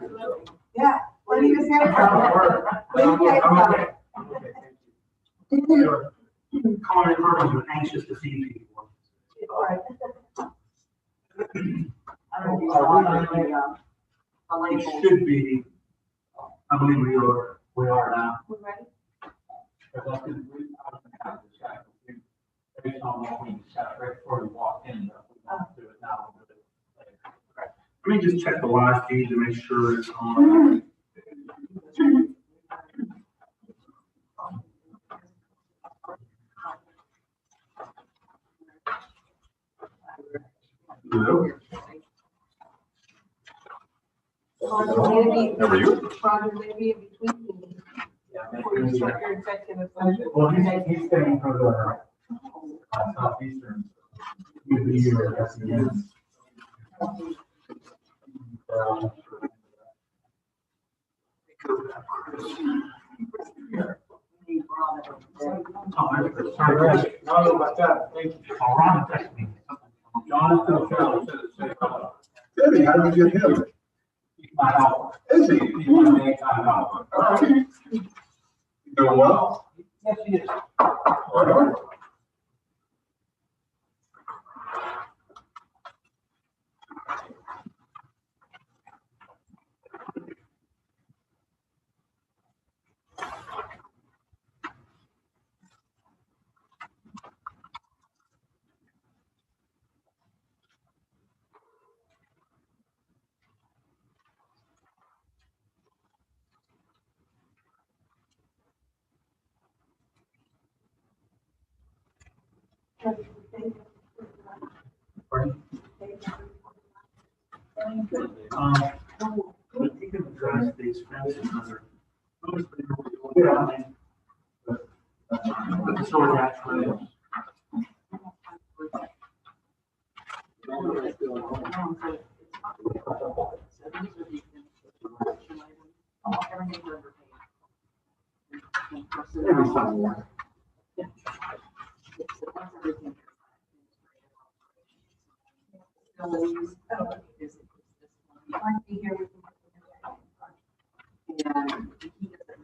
Yeah, what do you say? Common purpose, we're anxious to see people. Right. It should be, I believe we are now. We ready? Because I think we have to check, based on what we checked right before we walked in, but we don't do it now, we'll do it later. Let me just check the live feed to make sure it's on. Hello? How are you? Roger, maybe in between meetings, before you start your executive session. Well, he's staying for the Southeastern. He'll be here at the end. Sorry, I don't know about that. Thank you. Oh, Ron texted me. Jonathan Farrell said it's safe. Good, how do we get him? He's not out. Is he? He's my main time out. All right. Doing well? Yes, he is. All right. You can address these fences under. So we're actually. Maybe some more. Might be here with me. And he doesn't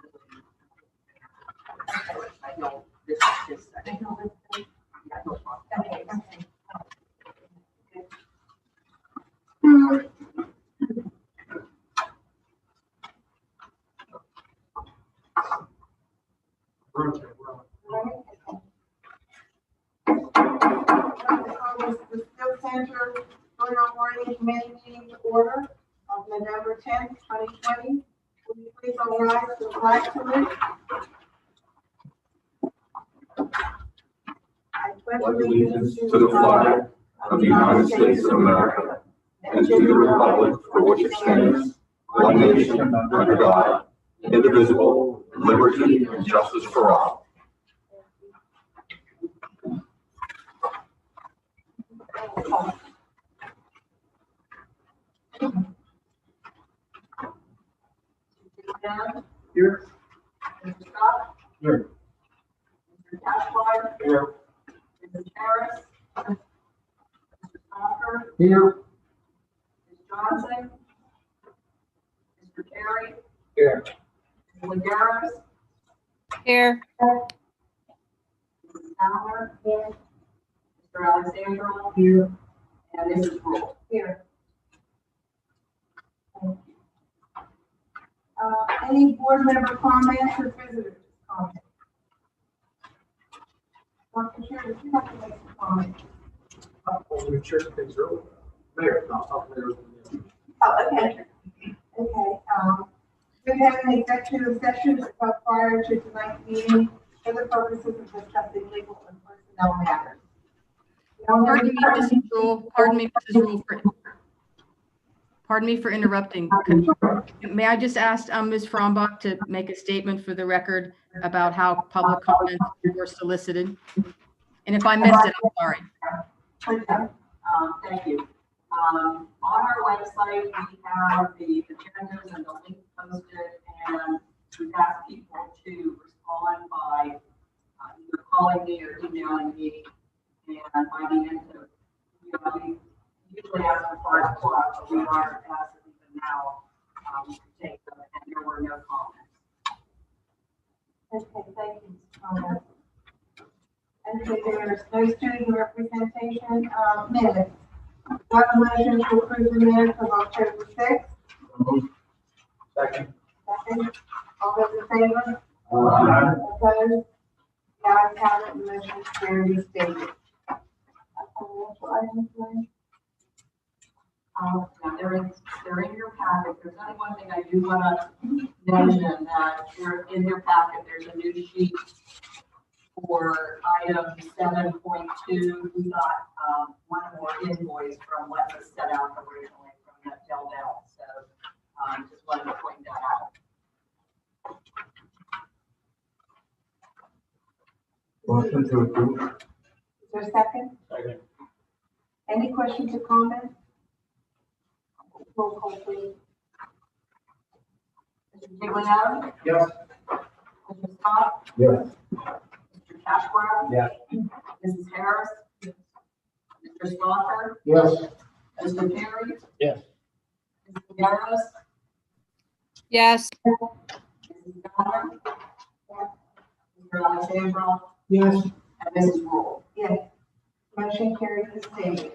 really. I know this is just. I know this thing. Yeah, I don't want Okay, okay. The Still Center Borough Morning Committee meeting to order of November 10th, 2020. Will you please all rise to the flag salute? I pledge Allegiance to the flag of the United States of America and to the republic for which it stands, one nation under God, indivisible, with liberty and justice for all. Dan, Here. Mr. Scott, Here. Mr. Cashfly, Here. Mrs. Harris, Mr. Stalker, Here. Ms. Johnson, Mr. Terry, Here. Ms. Lagares, Here. Mrs. Fowler, Mr. Alexandro, Here. and Mrs. Rule. here. Thank you. Any board member comments or visitors comments? Dr. Sherry, you have to make some comments. We check things early. Mayor, not mayor. Oh, okay. Okay, we have an executive session prior to tonight's meeting for the purposes of discussing legal and personnel matters. Pardon me, Mrs. Rule, pardon me for interrupting. May I just ask Ms. Frombach to make a statement for the record about how public comments were solicited? And if I missed it, I'm sorry. Thank you. On our website, we have the agendas and the link posted, and we've asked people to respond by either calling me or emailing me. And by the end of, we usually ask for 5 o'clock, but we are asking even now. take them, and there were no comments. Okay, thank you, Ms. Conrad. Okay, there's no student representation, minutes. Do I have a motion to approve the minutes of October 6th? Second. Second. All those in favor? Aye. Opposed? The ayes have it, motion carried as stated. Financial items, Lynn? Now, they're in your packet. There's only one thing I do want to mention, that in your packet, there's a new sheet for item 7.2. We got one more invoice from what was set out originally from that Del Del. So just wanted to point that out. Motion to approve. Is there a second? Second. Any questions or comments? Roll call, please. Mr. Giglio? Yes. Mr. Scott? Yes. Mr. Cashmore? Yes. Mrs. Harris? Mr. Stalker? Yes. Mr. Perry? Yes. Mrs. Garros? yes, Mrs. Donner? Mr. Alexandra? Yes. And Mrs. Rule? Yes. Motion carried as stated.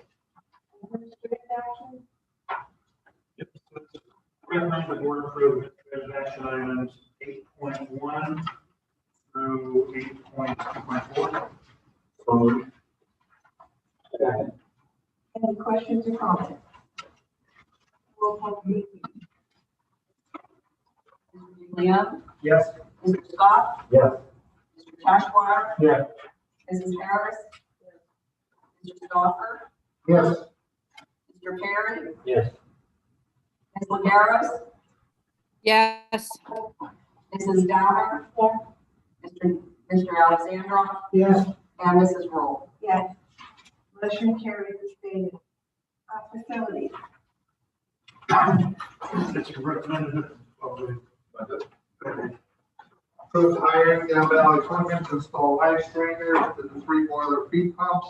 Administrative action? Recommend the board approve administrative action items 8.1 through 8.2.4. Second. Any questions or comments? Roll call, please. Mr. Giglio? Yes. Mr. Scott? Yes. Mr. Cashmore? Yes. Mrs. Harris? Mr. Stalker? Yes. Mr. Perry? Yes. Ms. Legaros? yes, Mrs. Downer? Mr. Alexandra? Yes. And Mrs. Rule? Yes. Motion carried as stated. Facilities. It's recommended. Approved hiring Down Valley Equipment to install live strainers to the 3 boiler feed pumps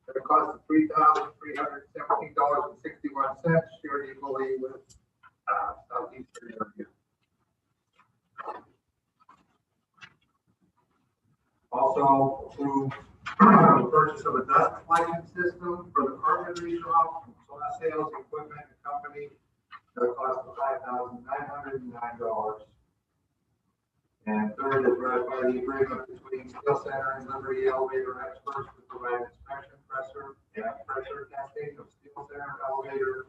at a cost of $3,317.61, shared equally with Southeastern Area. Also approved the purchase of a dust collection system for the carpentry shop from Saw Sales Equipment Company at a cost of $5,909. And third is ratified the agreement between Steel Center and Liberty Elevator Experts to provide inspection pressure testing of Steel Center elevator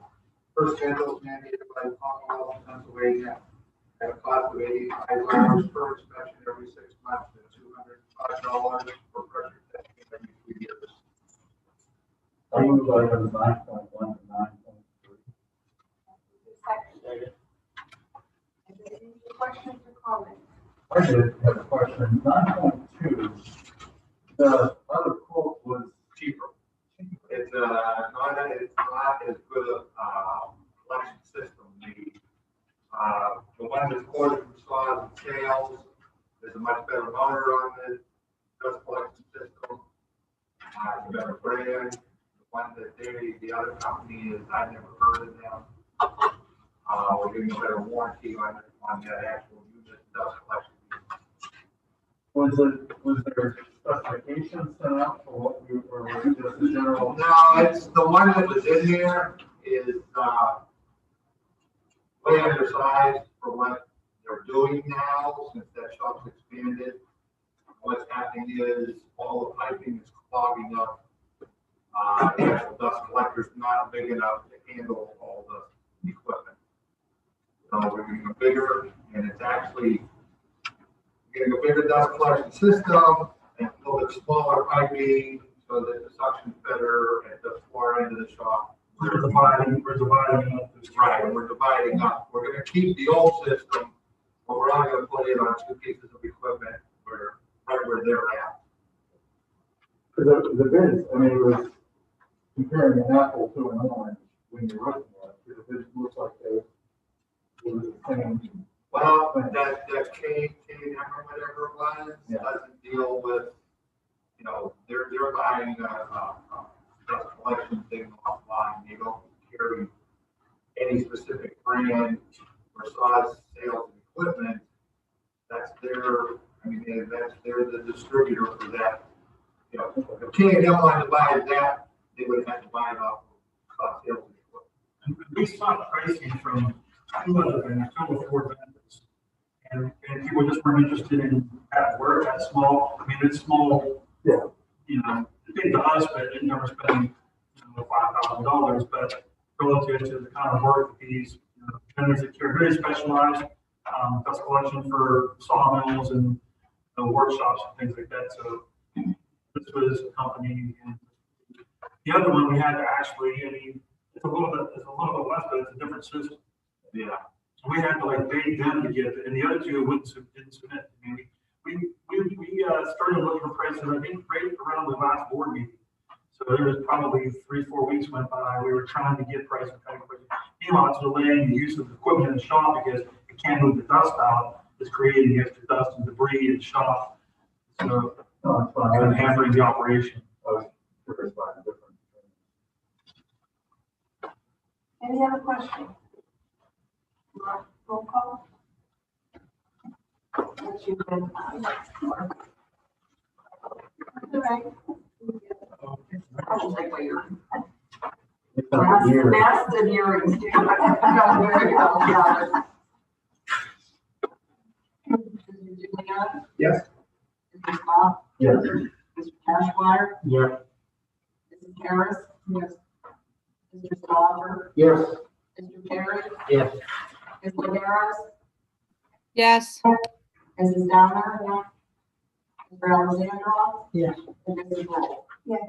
per schedules mandated by the Commonwealth of Pennsylvania at a cost of $85 per inspection every 6 months and $205 for pressure testing every 3 years. I move items 9.1 to 9.3. Second. Any questions or comments? I did have a question. 9.2, the other quote was cheaper. It's not as good a collection system. The one that's quoted from Saws and Sales, there's a much better motor on the dust collection system. It's a better brand. The one that the other company is, I've never heard of them. We're getting a better warranty on that actual unit dust collection. Was there specifications sent out for what we were, or was it just a general? No, it's the one that was in there is way undersized for what they're doing now since that shop's expanded. What's happening is all the piping is clogging up. The actual dust collector's not big enough to handle all the equipment. So we're getting a bigger, and it's actually getting a bigger dust collection system and a little bit smaller piping so that the suction's better at the far end of the shop. We're dividing up. Right, we're dividing up. We're gonna keep the old system, but we're only gonna put it on 2 pieces of equipment right where they're at. The bids, I mean, it was comparing an apple to an orange when you're looking at it. The bids looked like they were the same. Well, that K, whatever it was, Yeah. doesn't deal with, they're buying dust collection thing offline. They don't carry any specific brand for SESS sales and equipment, that's their, they're the distributor for that. You know, if K&M wanted to buy that, they would have to buy it off of SESS sales and equipment. And we sought pricing from two other vendors, two or four vendors. And people just weren't interested in that work, that small, I mean, it's small. Yeah. You know, it's big to us, but it never spending, $5,000, but relative to the kind of work that these vendors that are very specialized, dust collection for sawmills and workshops and things like that. So this was a company, and the other one we had to actually, it's a little bit less, but it's a different system. Yeah. So we had to like beg them to get it, and the other two didn't submit. I mean, we started looking for prices, I think, right around the last board meeting. So there was probably 3-4 weeks went by. We were trying to get prices kind of quick. Meanwhile, it's delaying the use of the equipment in the shop because it can't move the dust out. It's creating extra dust and debris in the shop. So kind of hampering the operation. Any other questions? Roll call? What's your bid? All right. I'll take away your. Year. Masks and earrings. Mr. Juliana? Yes. Mr. Scott? Yes. Mr. Cashmeyer? Yeah. Mrs. Harris? Yes. Mr. Stopper? Yes. Mr. Perry? Yes. Ms. Maderos? yes, Mrs. Downer? Mr. Alexandrov? Yes. And Mrs. Roll? Yes.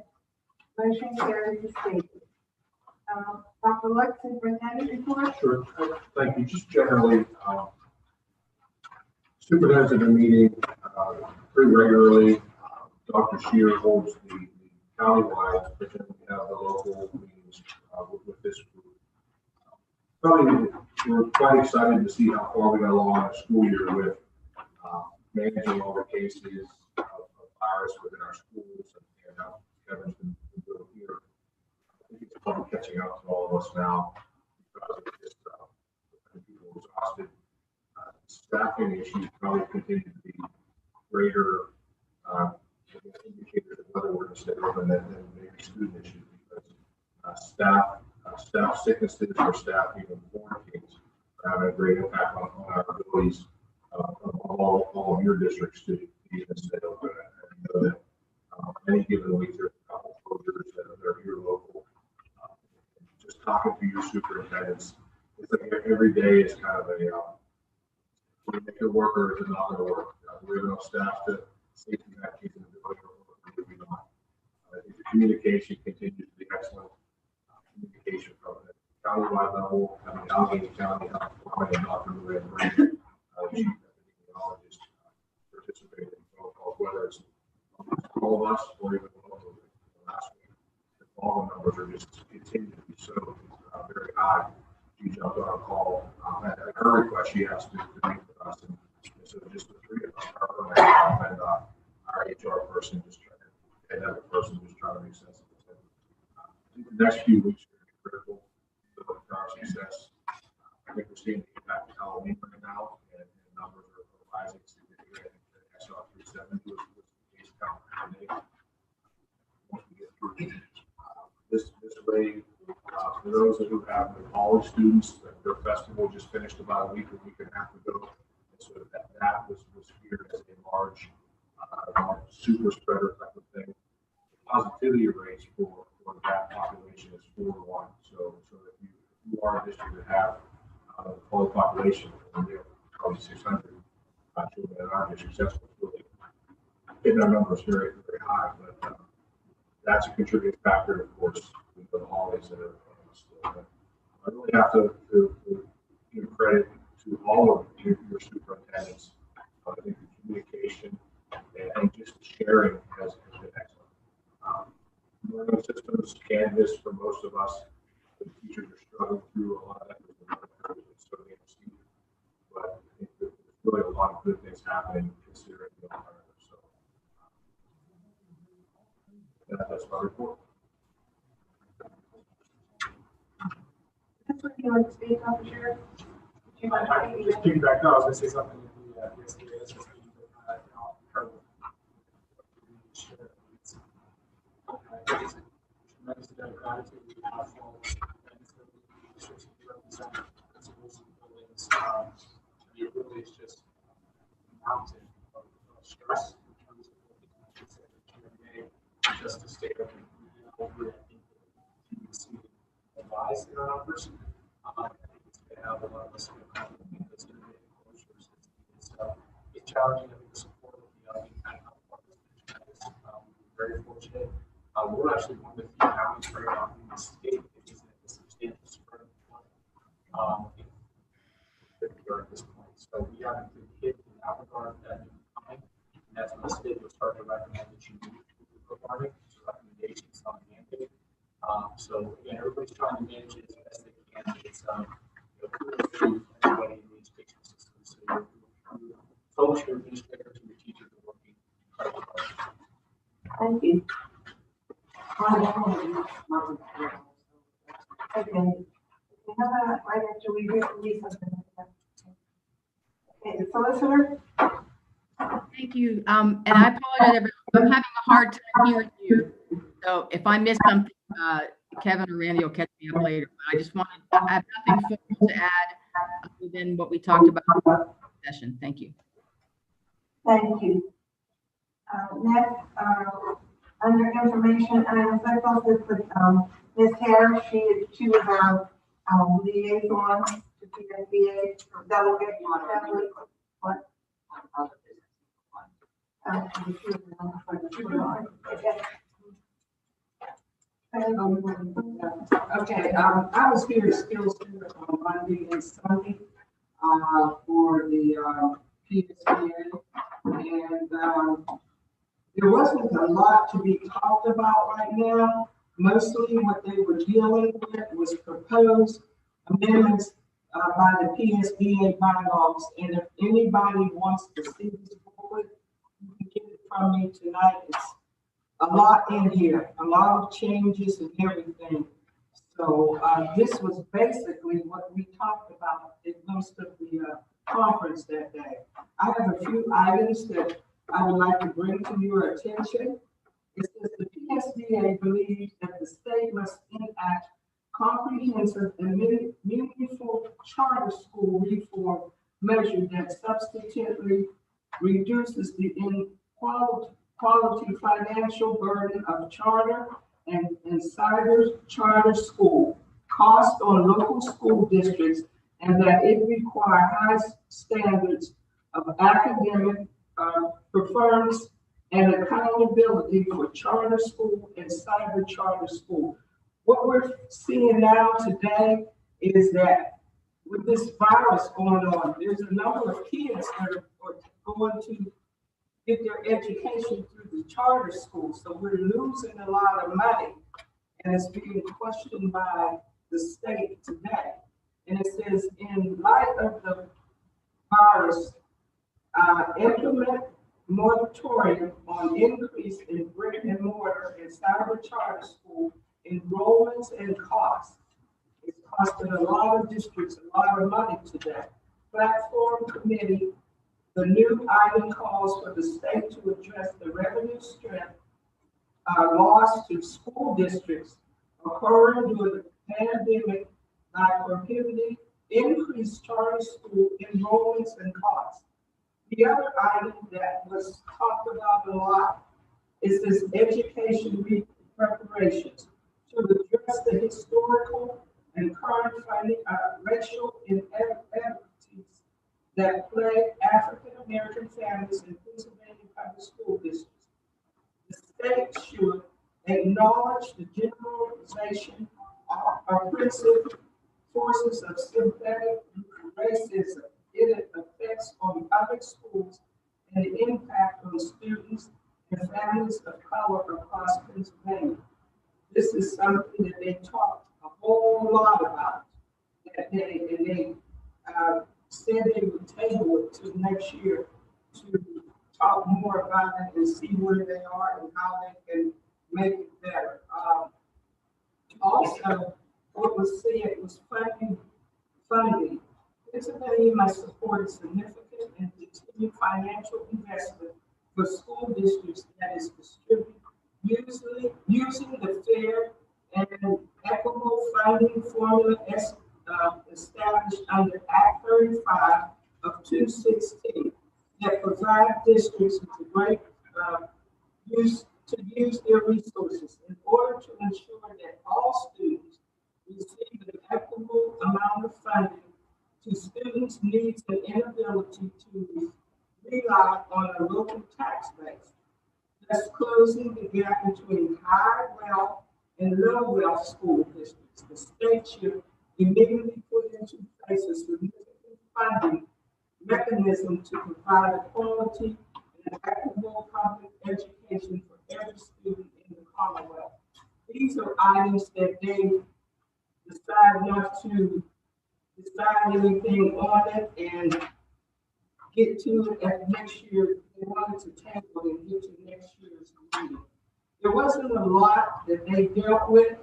Motion carries as stated. Dr. Lux, superintendent report? Sure, thank you. Just generally, superintendents have been meeting pretty regularly. Dr. Shear holds the countywide, but then we have the local meetings with this group. Probably, we're quite excited to see how far we got along in our school year with managing all the cases of virus within our schools, and how Kevin's been doing here. I think it's probably catching up to all of us now because of just people exhausted. Staffing issues probably continue to be greater indicators of whether we're going to stay open than maybe student issues, because staff sicknesses or staff even quarantines are having a great impact on our abilities of all of your districts to even stay open. And I know that any given week there's a couple of closures that are here local. Just talking to your superintendents, it's like every day is kind of a we make it work or is it not going to work? Do we have enough staff to safety net in the building or do we not? I think the communication continues to be excellent. Communication from the countywide level, Allegheny County Health Department and Dr. Lou Ann Brady, chief epidemiologist, participating in phone calls, whether it's all of us or even last week. The call numbers are just continue to be so very high. She jumped on a call at her request. She asked to meet with us, and so just the three of us, her and our HR person, just trying to, and another person just trying to make sense of it. I think the next few weeks are going to be critical for our success. I think we're seeing the impact of Halloween right now, and numbers are rising significantly. I saw 370 was the case count today. Once we get through this wave. For those who have the college students, their festival just finished about a week and a half ago. And so that was feared as a large super spreader type of thing. The positivity rates for that population is 4 to 1. So if you are a district that have the whole population, and they're probably 600 children in our district, that's what's really getting our numbers very, very high. But that's a contributing factor, of course, with the holidays that are. I really have to give credit to all of your superintendents. I think the communication and just sharing has been excellent. Learning systems, Canvas, for most of us, the teachers are struggling through a lot of that. So but I think there's really a lot of good things happening considering the alternative. So that's my report. This one, you want to speak, Dr. Sheriff? Just piggyback, I was gonna say something in the SESS meeting, but I'll cover tremendous amount of gratitude we have for all the things that we represent, principals and buildings. It really is just a mountain of stress in terms of what we can say that you just to stay open. Hopefully, I think you can see the rise in our numbers. I think it's going to have a lot of us because they're making closures. It's challenging. I think the support of the kind of partners is very fortunate. We're actually one of the few counties right now in the state that isn't a substantial spread of at this point. So we haven't been hit in that regard at any time. And that's when the state will start to recommend that you move to farming, so recommendations on mandate. So again, everybody's trying to manage it as best they can. It's everybody in the education system. So your folks, your administrators, and your teachers are working incredibly hard. Thank you. Okay. We have a, right after we read something. Okay, the solicitor? Thank you. And I apologize, everyone. I'm having a hard time hearing you. So if I miss something, Kevin or Randy will catch me up later. But I just wanted, I have nothing formal to add other than what we talked about in the session. Thank you. Thank you. Next, under information items, I thought this was Ms. Harris. She was our liaison to PSBA delegate. What? Okay, I was here at Skills Center on Monday and Sunday for the PSBA, and there wasn't a lot to be talked about right now. Mostly what they were dealing with was proposed amendments by the PSBA bylaws, and if anybody wants to see this booklet, you can get it from me tonight. It's a lot in here, a lot of changes and everything. So this was basically what we talked about in most of the conference that day. I have a few items that I would like to bring to your attention. It says the PSBA believes that the state must enact comprehensive and meaningful charter school reform measure that substantially reduces the quality financial burden of charter and cyber charter school cost on local school districts, and that it require high standards of academic performance and accountability for charter school and cyber charter school. What we're seeing now today is that with this virus going on, there's a number of kids that are going to get their education through the charter school. So we're losing a lot of money, and it's being questioned by the state today. And it says, in light of the virus, implement moratorium on increase in brick and mortar and cyber charter school enrollments and costs. It's costing a lot of districts a lot of money today. Platform committee, the new item calls for the state to address the revenue strength loss to school districts occurring during the pandemic by prohibiting increased charter school enrollments and costs. The other item that was talked about a lot is this education preparations to address the historical and current racial inequities that plague African American families in Pennsylvania public school districts. The state should acknowledge the generalization of principal forces of synthetic racism it affects on public schools and the impact on students and families of color across Pennsylvania. This is something that they talked a whole lot about that day, and they said they would table it to next year to talk more about it and see where they are and how they can make it better. Also, what was said was funding. Pennsylvania must support significant and continued financial investment for school districts that is distributed using the fair and equitable funding formula established under Act 35 of 216 that provide districts with a great use their resources in order to ensure that all students receive an equitable amount of funding to students' needs and inability to rely on a local tax base, thus closing the gap between high wealth and low wealth school districts. The state should immediately put into place a significant funding mechanism to provide a quality and equitable public education for every student in the Commonwealth. These are items that they decide not to decide anything on it and get to it at next year. They wanted to table it and get to next year's meeting. There wasn't a lot that they dealt with,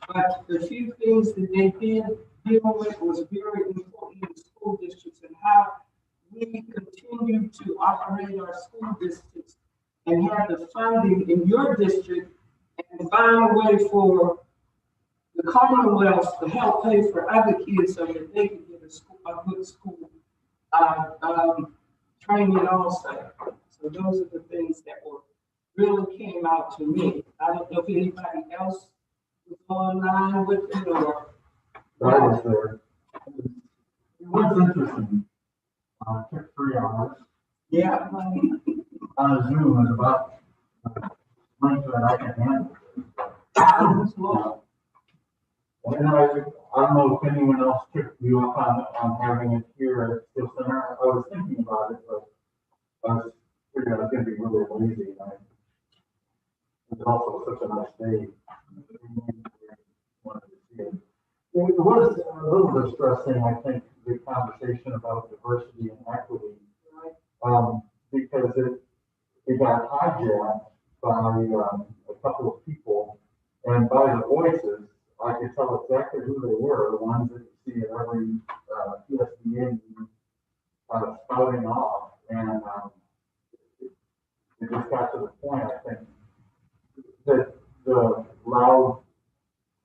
but the few things that they did deal with was very important in the school districts and how we continue to operate our school districts and have the funding in your district and find a way for the Commonwealth to help pay for other kids so that they can get a good school training also. So those are the things that really came out to me. I don't know if anybody else was online with it or. I was there. It was interesting. Took 3 hours. Yeah. On Zoom is about length that I can handle. And I don't know if anyone else took you up on having it here at Steel Center. I was thinking about it, but I was figuring I was going to be really lazy. And it was also such a nice day. Wanted to see it. It was a little distressing, I think, the conversation about diversity and equity, because it got hijacked by a couple of people, and by the voices, I could tell exactly who they were, the ones that you see at every PSBA meeting spouting off, and it just got to the point, I think, that the loud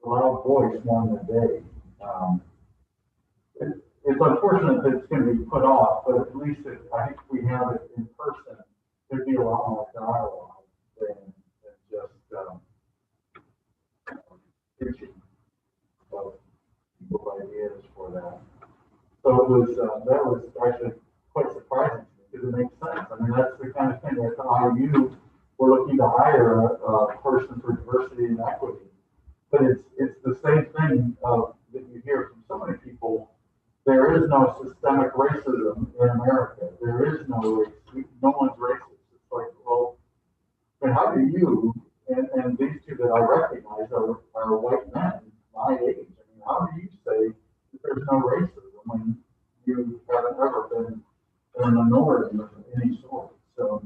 voice won the day. It's unfortunate that it's going to be put off, but at least I think if we have it in person, there'd be a lot more dialogue than just pitching of people's ideas for that. So it was that was actually quite surprising to me because it makes sense. I mean, that's the kind of thing that at IU we're looking to hire a person for diversity and equity, but it's the same thing that you hear from so many people. There is no systemic racism in America. There is no race. No one's racist. It's like, well, and how do you, and these two that I recognize are white men, my age. I mean, how do you say that there's no racism when you haven't ever been a minority of any sort? So,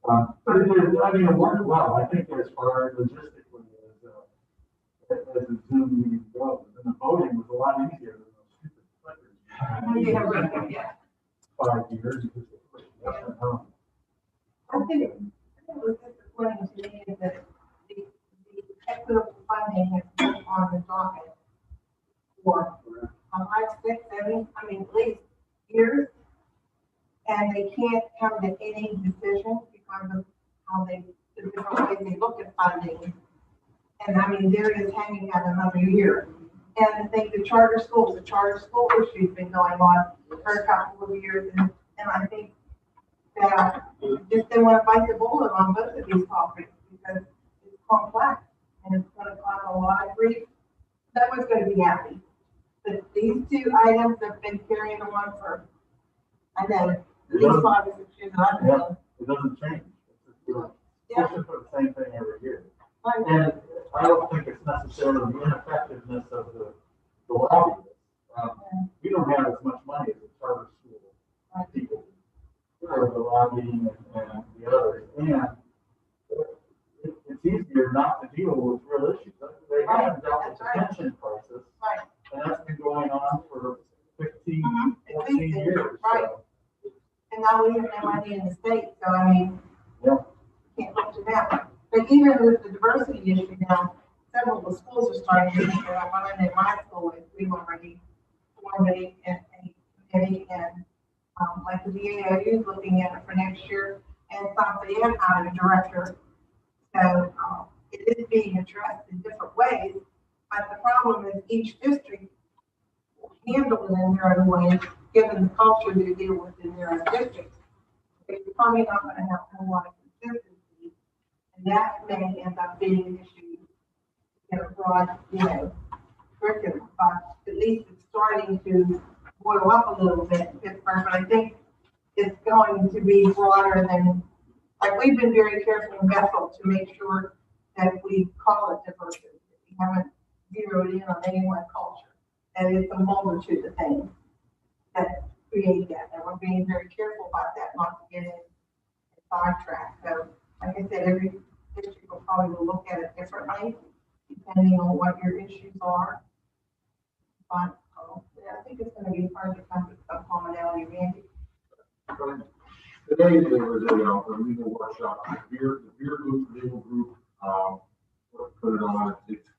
but it worked well. I think as far as logistically as the Zoom meeting goes, and the voting was a lot easier than those stupid clickers. Yeah. 5 years. I think it was disappointing to me is that the equitable funding has been on the docket for 5, 6, 7, at least years. And they can't come to any decision because of how the different ways they look at funding. And there it is hanging out another year. And I think the charter school issue's been going on for a couple of years. And I think that just they want to bite the bullet on both of these topics because it's complex and it's going to cause a lot of grief. No one's going to be happy. But these 2 items have been carrying on for, I know, at least 5 or 6 years. Yeah, it doesn't change. It's just the same thing every year. And I don't think it's necessarily the ineffectiveness of the lobbyists. We don't have as much money as the charter school people for the lobbying and the others. And it's easier not to deal with real issues. They haven't dealt with the pension crisis, and that's been going on for 15 And now we have no money in the state, so I mean, Yeah. can't look to that. But even with the diversity issue now, several of the schools are starting to think that when I'm in my school, we've already formed a committee and, like the VAOU is looking at it for next year, and South End hired a director. So, it is being addressed in different ways, but the problem is each district will handle it in their own way, given the culture they deal with in their own districts. But you're probably not gonna have a whole lot of consistency, and that may end up being an issue in a broad, curriculum, but at least it's starting to boil up a little bit in Pittsburgh, but I think it's going to be broader than, like, we've been very careful in Bethel to make sure that we call it diversity. We haven't zeroed in on any one culture, and it's a multitude of things that create that, and we're being very careful about that, not to get in sidetracked. So, like I said, every district will probably look at it differently, depending on what your issues are. But, yeah, I think it's gonna be hard to come to a commonality, Randy. Today, there was a legal workshop, the beer group, legal group, put it on, it's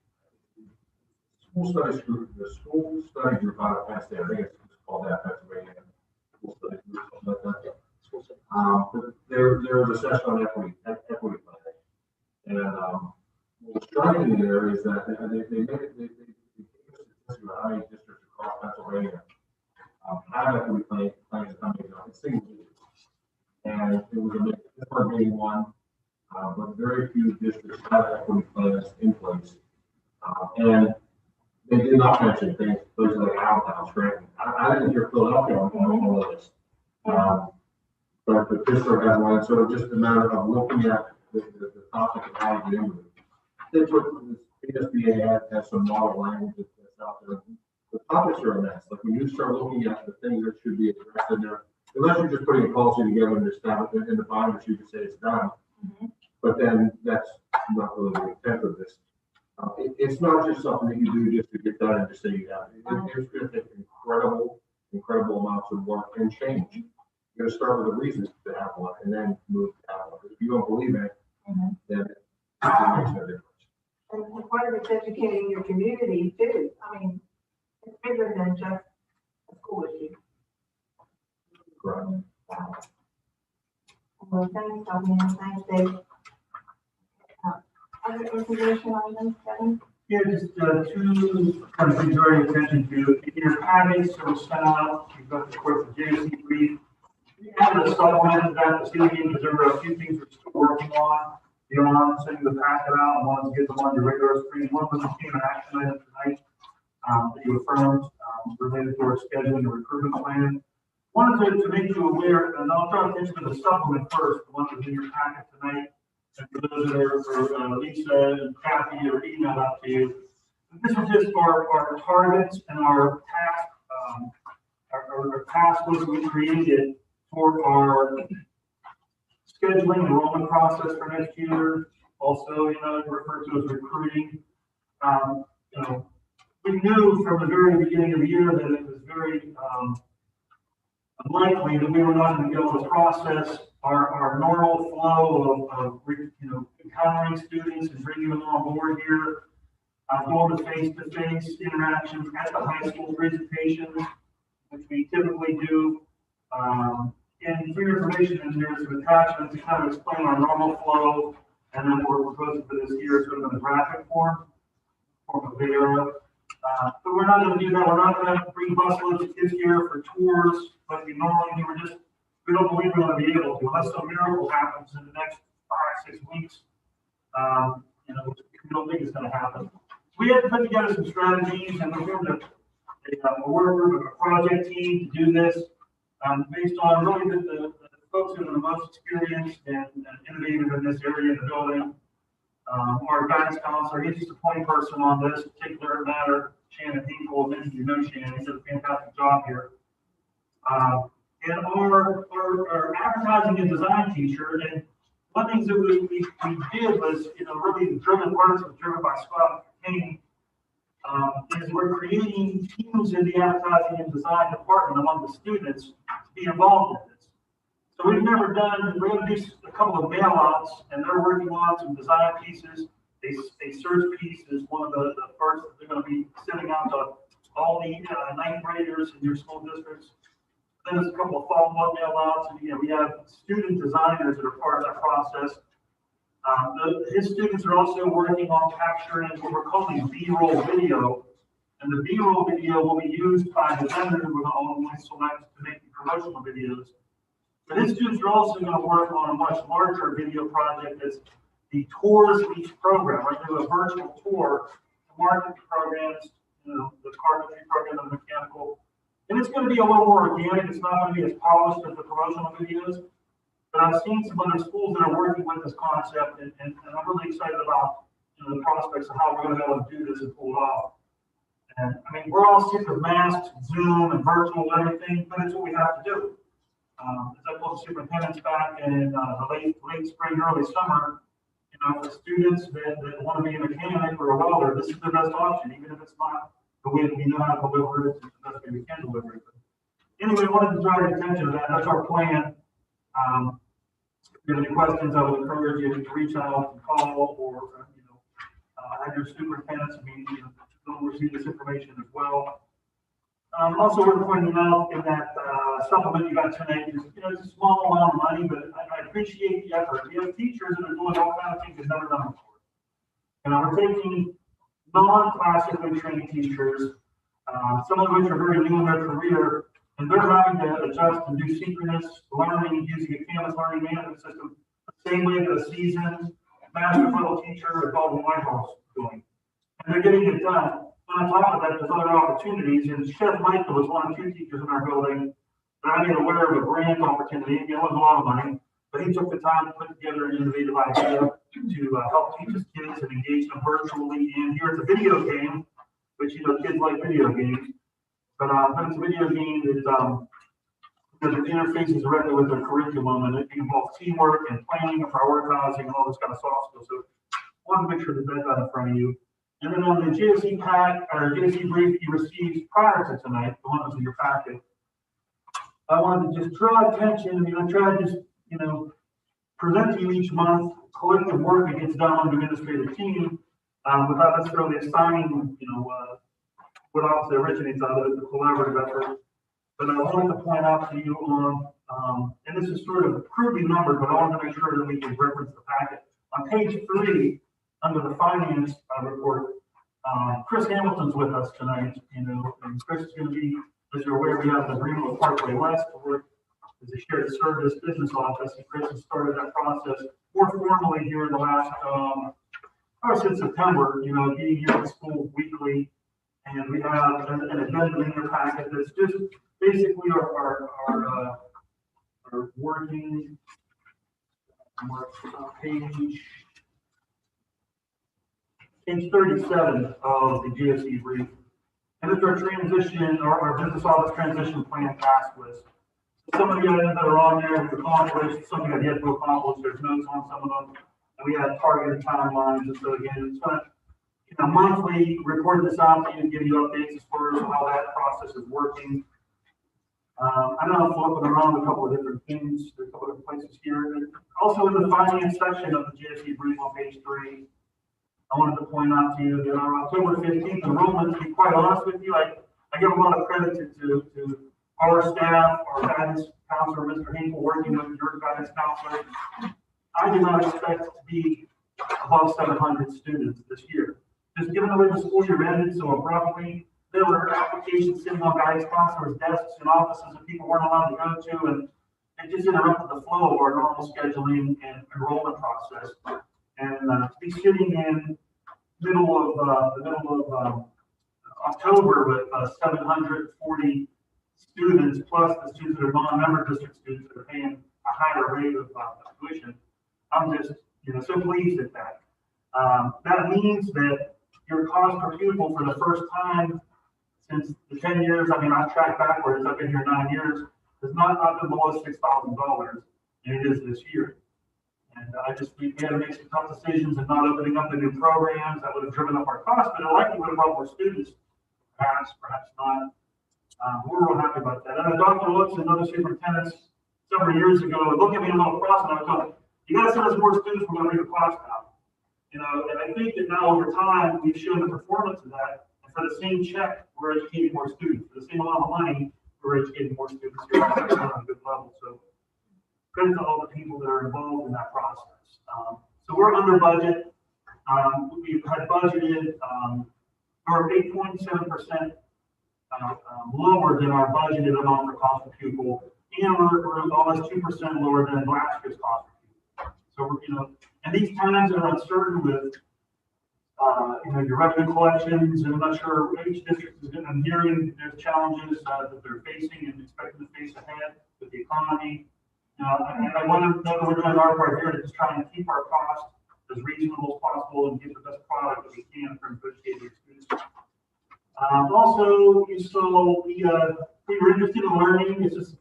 school studies group, the school study group out of Penn State, I think it's called that, Pennsylvania. School study group, something like that. But there was a session on equity planning. And, what's striking there is that they gave us a statistic about how many districts across Pennsylvania have equity plans coming up, it's single digits. And it was a mix, Pittsburgh being one, but very few districts have equity plans in place. And they did not mention things, places like Allentown, Scranton. I didn't hear Philadelphia on the list. But the Pittsburgh has one, so it's just a matter of looking at the topic and how to get into it. That's what this PSBA has some model language that's out there. The topics are a mess. Like when you start looking at the things that should be addressed in there, unless you're just putting a policy together and establish it in the bottom, you can say it's done. But then that's not really the intent of this. It's not just something that you do just to get done and just say you have it. It's going to take incredible amounts of work and change. You're going to start with the reasons to have one and then move to have one. If you don't believe in it, then it makes no difference. And part of it's educating your community too. I mean, it's bigger than just a school issue. Correct. Well, thanks, thanks, Dave. Other information on this, Kevin? Yeah, just two kind of things drawing attention to. In your packets that were sent out, you've got, of course, the JSC brief. We added a supplement to that this evening because there were a few things we're still working on beyond sending the packet out. I wanted to get them on your radar screen. One was the team action item tonight that you affirmed related to our scheduling and recruitment plan. Wanted to make you aware, and I'll draw attention to the supplement first, the one that's in your packet tonight. And for those that are for Lisa and Kathy or emailed out to you, this is just our targets and our task, our task list we created for our scheduling enrollment process for next year. Also, referred to as recruiting. We knew from the very beginning of the year that it was very unlikely that we were not going to be able to process our normal flow of encountering students and bringing them on board here, going to face-to-face interactions at the high school presentations, which we typically do. And for your information, there's some attachments to kind of explain our normal flow, and then we're proposing for this year sort of in a graphic form of video. But we're not going to do that. We're not going to bring busloads of kids here for tours like we normally do. We don't believe we're going to be able to, unless some miracle happens in the next 5-6 weeks. We don't think it's going to happen. We have to put together some strategies, and we're going to work group, a project team to do this, based on really the folks who are the most experienced and innovative in this area in the building. Our guidance counselor, he's just a point person on this particular matter. Shannon Hinkle, many of you know Shannon, he did a fantastic job here. And our advertising and design teacher, and one of the things that we did was, really driven, part of it was driven by Scott Kane, is we're creating teams in the advertising and design department among the students to be involved in this. So we're going to do a couple of mail-outs, and they're working on some design pieces. A search piece is one of the first that they're going to be sending out to all the ninth graders in your school districts. Then there's a couple of follow-up mail-outs, and we have student designers that are part of that process. His students are also working on capturing what we're calling B-roll video, and the B-roll video will be used by the vendor who will only select to make the promotional videos. But his students are also going to work on a much larger video project that's the tours of each program. We're going to do a virtual tour to market the programs, the carpentry program and the mechanical. And it's going to be a little more organic. It's not going to be as polished as the promotional videos. But I've seen some other schools that are working with this concept, and I'm really excited about the prospects of how we're going to be able to do this and pull it off. And I mean, we're all sick of masks, Zoom, and virtual and everything, but it's what we have to do. As I told the superintendents back in the late spring, early summer, for students that want to be a mechanic or a welder, this is their best option, even if it's not the way that we know how to deliver it, it's the best way we can deliver it. But anyway, I wanted to draw your attention to that. That's our plan. If you have any questions, I would encourage you to reach out and call, or have your superintendents don't receive this information as well. Also, we're pointing out in that supplement you got tonight, it's a small amount of money, but I appreciate the effort. We have teachers that are doing all kinds of things they've never done before. We're taking non-classically trained teachers, some of which are very new in their career, and they're having to adjust and do synchronous learning using a Canvas learning management system, the same way that a seasoned master level teacher at Baldwin Whitehouse is doing. And they're getting it done. On top of that, there's other opportunities, and Chef Michael was one of two teachers in our building that I made aware of a grant opportunity. It wasn't a lot of money, but he took the time to put together an innovative idea to help teach his kids and engage them virtually. And here it's a video game, which kids like video games, but it's a video game that interfaces directly with their curriculum, and it involves teamwork and planning and prioritizing and all this kind of soft skills. So I want to make sure that that's out in front of you. And then on the JSE pack, or JSE brief you received prior to tonight, the one that was in your packet, I wanted to just draw attention. I try to just, present to you each month collective work that gets done on the administrative team, without necessarily assigning, what obviously originates out of it, the collaborative effort. But I wanted to point out to you on, and this is sort of crudely numbered, but I want to make sure that we can reference the packet. On page 3, under the finance report, Chris Hamilton's with us tonight, and Chris is going to be, as you're aware, we have an agreement with Parkway West to work as a shared service business office, and Chris has started that process more formally here in the last, since September, being here at school weekly, and we have an addendum in your packet that's just basically our working page 37 of the GSE brief. And it's our transition, our business office transition plan task list. Some of the items that are on there we've accomplished, some of the yet to accomplish, there's notes on some of them. And we have targeted timelines. And so again, it's going to monthly report this out to you and give you updates as far as how that process is working. I know I'm flipping around a couple of different things, a couple of different places here. Also in the finance section of the GSE brief on page 3, I wanted to point out to you that on October 15th enrollment, to be quite honest with you, I give a lot of credit to our staff, our guidance counselor, Mr. Hinkle, working with your guidance counselor. I did not expect to be above 700 students this year. Just given the way the school year ended so abruptly, there were applications sitting on guidance counselors' desks and offices that people weren't allowed to go to, and it just interrupted the flow of our normal scheduling and enrollment process. And to be sitting in the middle of October with 740 students, plus the students that are non-member district students that are paying a higher rate of tuition, I'm just so pleased at that. That means that your cost per pupil for the first time since the 10 years, I've tracked backwards, I've been here 9 years, has not been below $6,000, and it is this year. And we had to make some tough decisions in not opening up the new programs that would have driven up our costs, but it likely would have brought more students, perhaps not. We're real happy about that. And Dr. Lutz and other superintendents several years ago, look at me a little cross, and I was going, you gotta send us more students, we're gonna bring the cost down. You know, and I think that now over time, we've shown the performance of that, and for the same check, we're educating more students, for the same amount of money, we're educating more students here at a good level, so credit to all the people that are involved in that process. So we're under budget. We've had budgeted, we're 8.7% lower than our budgeted amount for cost per pupil, and we're almost 2% lower than last year's cost per pupil. So we're, you know, and these times are uncertain with, you know, your revenue collections, and I'm not sure each district is going to, I'm hearing there's challenges that they're facing and expecting to face ahead with the economy. And I want to know that we're doing our part here to just try and keep our costs as reasonable as possible and get the best product that we can for educating students. Also, we were interested in learning. It's just,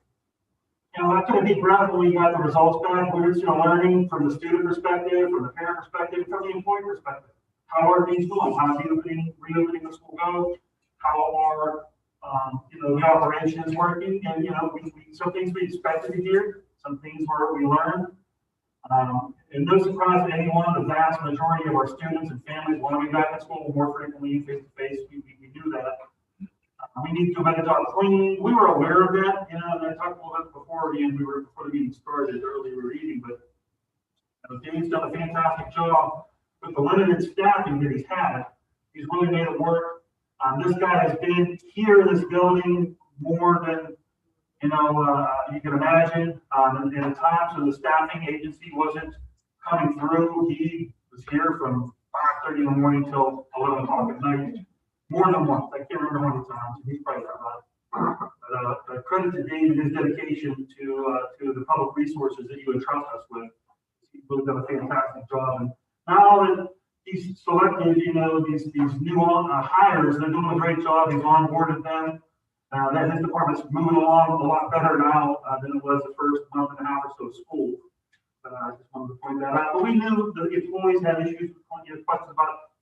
you know, I took a deep breath when we got the results back. We were interested in learning from the student perspective, from the parent perspective, from the employee perspective. How are things going? How is reopening the school go? How are, you know, the operations working? And, you know, some things we expected to hear, some things where we learned. And no surprise to anyone, the vast majority of our students and families want to be back in school more frequently, face to face. We do that. We need to do a better job cleaning. We were aware of that, you know, and I talked a little bit before the meeting started, earlier we were eating, but you know, Dave's done a fantastic job with the limited staffing that he's had. He's really made it work. This guy has been here in this building more than, you know, you can imagine. In the times when the staffing agency wasn't coming through, he was here from 5:30 in the morning till 11 o'clock at night. More than once. I can't remember how many times. He's probably got that. But credit to Dave and his dedication to the public resources that you entrust us with. He's really done a fantastic job. And now that he's selected, you know, these new hires, they're doing a great job. He's onboarded them. That his department's moving along a lot better now than it was the first month and a half or so of school. I just wanted to point that out. But we knew that the employees had issues, questions about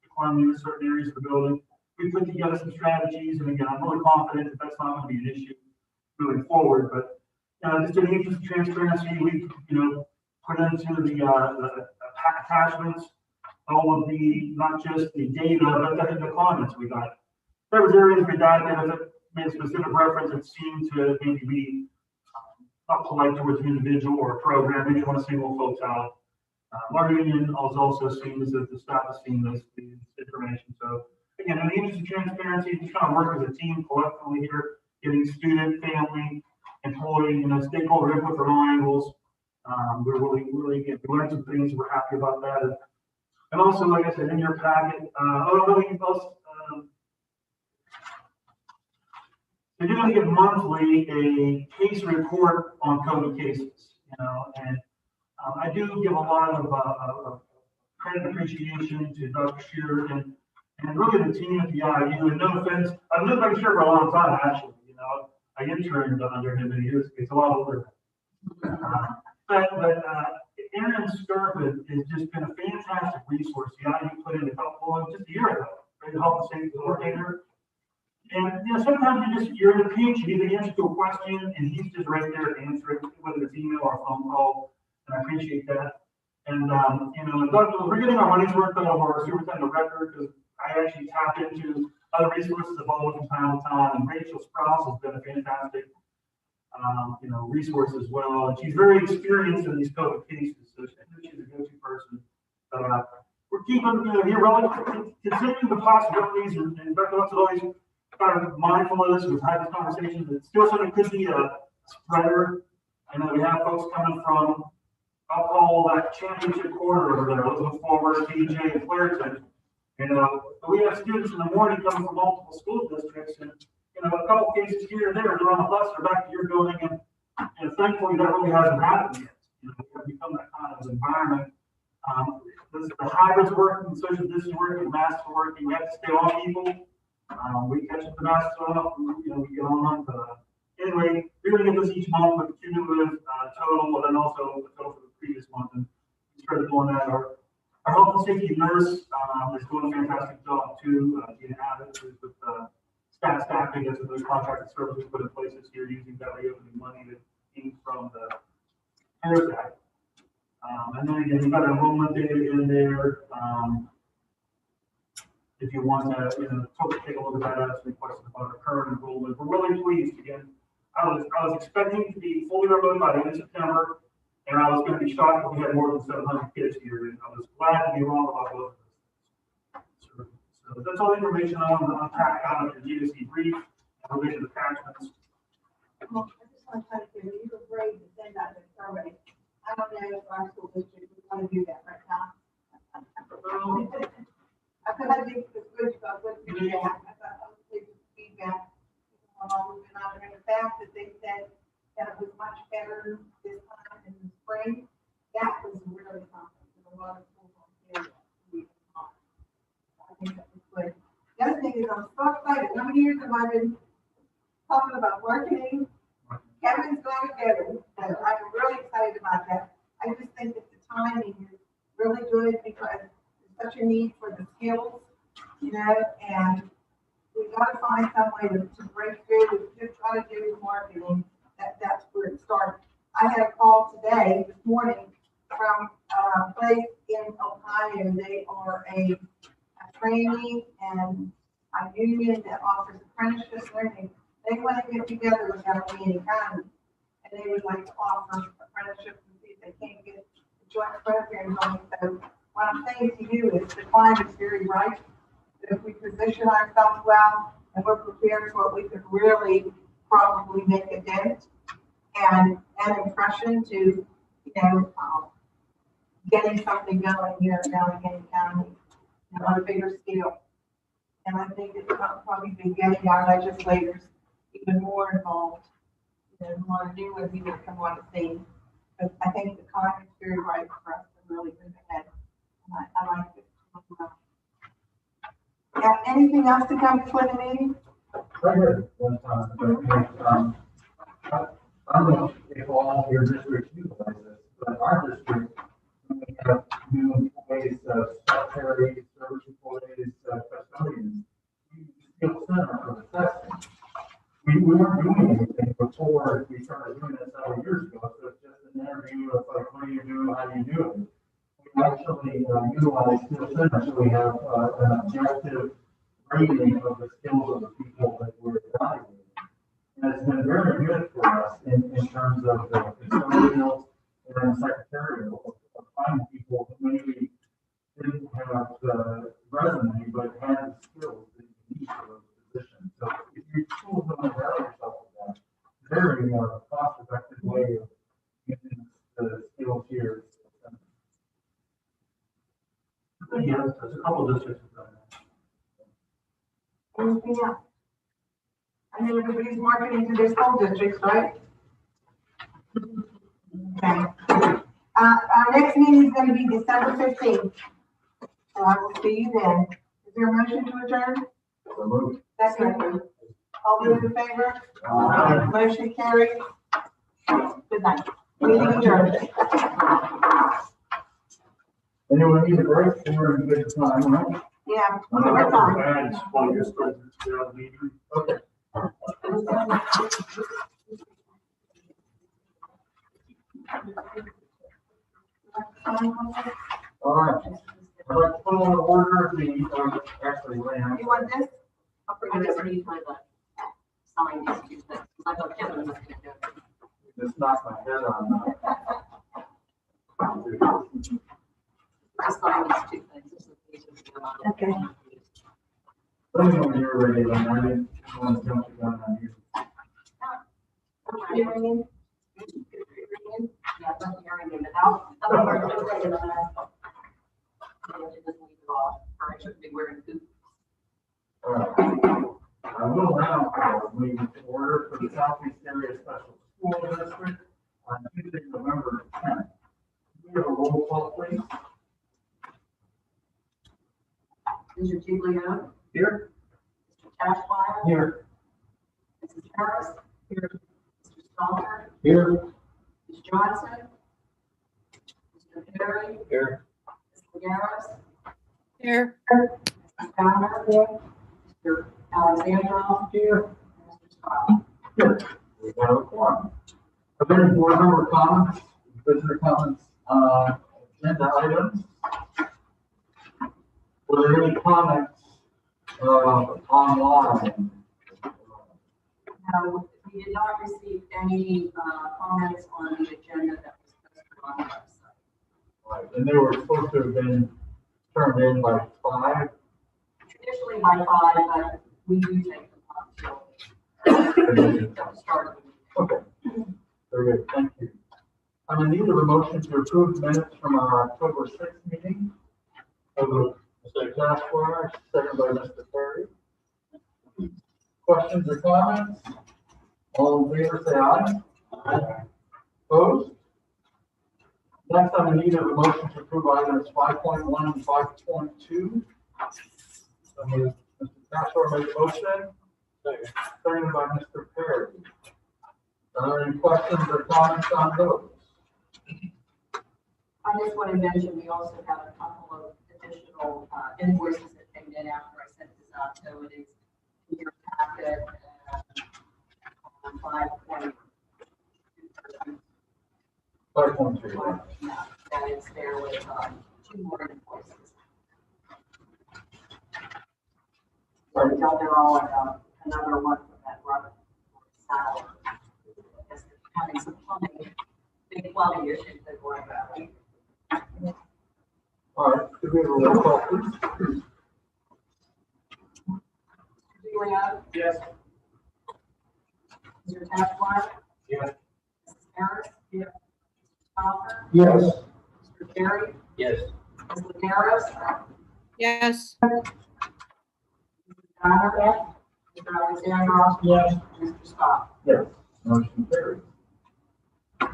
the cleanliness in certain areas of the building. We put together some strategies, and again, I'm really confident that that's not going to be an issue moving forward. But just in the interest of transparency, we put into the attachments all of the, not just the data, but the comments we got. There was areas we redacted that made a specific reference that seemed to maybe be not polite towards an individual or a program. We didn't want to single folks out. Our union was also seen as the staff has seen this information. So again, in the interest of transparency, just trying to work as a team collectively here, getting student, family, employee, stakeholder input from all angles. We're really we learned some things. We're happy about that. And also, like I said, in your packet, so you're going to get monthly a case report on COVID cases, and I do give a lot of credit and appreciation to Dr. Shearer and really the team at the IU. And no offense, I've known Dr. Shearer for a long time, actually. I interned under him many years ago. It's a lot older. But Aaron Scarpa has just been a fantastic resource. The IU put in just a year ago, to help the safety coordinator. And sometimes you're in a pinch, you need to answer to a question, and he's just right there to answer it, whether it's email or phone call. And I appreciate that. And we're getting our money's worth out of our superintendent record, because I actually tap into other resources involved from time to time. And Rachel Sprouse has been a fantastic resource as well. And she's very experienced in these COVID cases, so she's a go-to person. But we're keeping here relative, considering the possibilities, and Dr. Lutz is always kind of mindful of this. We've had this conversation, but still something could be a spreader. I know we have folks coming from, I'll call that championship quarter over there, looking forward, DJ and Clareton. But we have students in the morning coming from multiple school districts, and a couple cases here and there, they're on the bus, they're back to your building, and thankfully that really hasn't happened yet. We have become that kind of environment. The hybrids working, social distancing working, masks are working. We have to stay on people. We catch up the masks off, we get on. Anyway, we're going to get this each month with cumulative total, and then also the total for the previous month. And we started doing that. Our health and safety nurse is doing a fantastic job too. Gina Abbott with staffing as those contracted services put in place this year using that reopening money that came from the there's that. And then again, you've got enrollment data in there. If you want to, take a look at that, ask me questions about our current enrollment. We're really pleased again. I was expecting to be fully remote by the end of September, and I was going to be shocked if we had more than 700 kids here. And I was glad to be wrong about both of those things. So that's all the information I want to unpack on the GSE brief and revision attachments. Well, I just want to tell you, you were brave to send out the survey. I don't know if our school district would want to do that right now. I could have been good about what to do that. I thought I would take feedback. And the fact that they said that it was much better this time in the spring, that was really something. There's a lot of schools on here. I think that was good. The other thing is I'm so excited. How many years have I been talking about marketing? Kevin's got it together. So I'm really excited about that. I just think that the timing is really good because there's such a need for the skills, and we got to find some way to break through, to try to do marketing. That's where it started. I had a call this morning, from a place in Ohio. They are a training and a union that offers apprenticeship learning. They want to get together with Allegheny County, and they would like to offer apprenticeship and see if they can't get the joint program going. So what I'm saying to you is the climate is very right. If we position ourselves well and we're prepared for it, we could really probably make a dent and an impression to, getting something going here in Allegheny County on a bigger scale. And I think it's probably been getting our legislators even more involved, more new and people come on the scene. But I think the climate is very right for us to really move ahead. And I like it. Anything else to come before the meeting? Right here, one time. I don't know if all your districts utilize this, but our district, we have new employees, secretaries, service employees, custodians. We skill center for the testing. We weren't doing anything before we started doing this several years ago, so it's just an interview of like, what do you do, how do you do it? We actually utilize skill center, so we have an objective rating of the skills of the people that we're evaluating. And it's been very good for us in terms of the custodial and secretarial of finding people who maybe didn't have the resume, but had the skills that you need for those positions. So if your schools don't avail yourself of that, very cost-effective way of using the skills here. Yeah, there's a couple of districts that have done that. Anything else? I know everybody's marketing to their school districts, right? Okay. Our next meeting is going to be December 15th. So I will see you then. Is there a motion to adjourn? So moved. Second. All those in favor? Motion carried. Good night. Meeting adjourned. Anyone need a break? We're in good time, right? Yeah, we're fine. And while you're starting to get out of the meeting. Okay. All right. I'd like to put on order the, actually, Lynn. You want this? I'll bring it over to you for the sign these two things. I thought Kevin was going to do it. Just knock my head on Just sign these two things. This is the piece of the- Okay. Let me know when you're ready, Lynn. I didn't want to jump the gun on you. Hearing in? Yeah, but hearing in, but I'll work with it in a minute. Yeah, it doesn't leave it off, or I should be wearing boots. All right. I will now call the meeting to order for the Southeast Area Special School District on Tuesday, November 10th. We have a roll call, please. Mr. Giglio, Here. Mr. Cashfire, Here. Mrs. Harris, here, Mr. Stalter, Here. Ms. Johnson, Mr. Perry, Here. Mr. Garris, Here. Mr. Fowler, Mr. Alexandrov, Here. and Mr. Scott. Here. We have a quorum. Are there any board member comments visitor comments, agenda items. Were there any comments, online? No, we did not receive any comments on the agenda that was posted on the website. Right, and they were supposed to have been turned in by 5. Traditionally by 5, but we do take them until start of the meeting. Okay, very good, thank you. I'm in need of a motion to approve minutes from our October 6th meeting. Mr. Cashwar, second by Mr. Perry. Questions or comments? All in favor, say aye. Aye. Opposed? Next, I'm in need of a motion to approve items 5.1 and 5.2. Mr. Cashwar made a motion. Seconded by Mr. Perry. Are there any questions or comments on those? I just want to mention, we also have a couple of additional invoices that came in after I sent this out, so it is in your packet. 5.2. 5.2. Yeah, that is there with 2 more invoices. So they're all another one for that rubber salad. Because they're having some big plumbing issues that go about. All right, could we have a roll call, please? Juliana? Yes. Mr. Cashfly? Yes. Mrs. Harris? Yes. Mr. Stoffer? Yes. Mr. Terry? Yes. Ms. Linares? Yes. Mrs. Donner? Yes. Mr. Alexander? Yes. Mr. Scott? Yes, motion carries.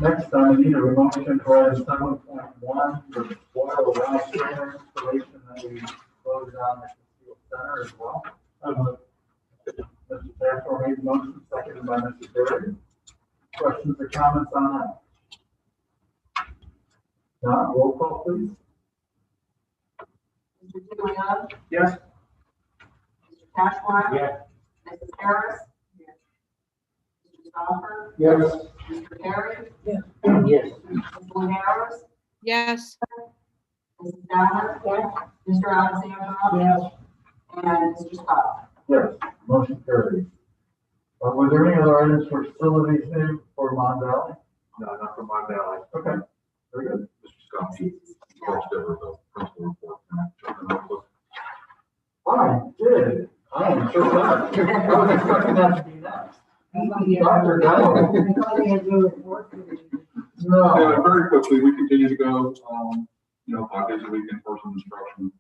Next, I'm in need of a motion for item 7.1, the boil around center installation that we voted on at the Steel Center as well. Mr. Cashmore made the motion, seconded by Mr. Perry. Questions or comments on that? Not, roll call, please. Mr. Juliana? Yes. Mr. Cashfly? Yes. Mrs. Harris? Yes. Mr. Stoffer? Yes. Mr. Terry? Yes. Ms. Linares? Yes. Mrs. Donner? Yes. Mr. Alexander? Yes. And Mr. Scott? Yes, motion carries. Were there any other items for facilities here for Mon Valley? No, not from my valley. Okay, very good. Mr. Scott, you crossed over the principal report. Can I check the notebook? I did. I am so glad. I was expecting that to be next. Dr. Gallo. No. Very quickly, we continue to go, 5 days a week in person instruction.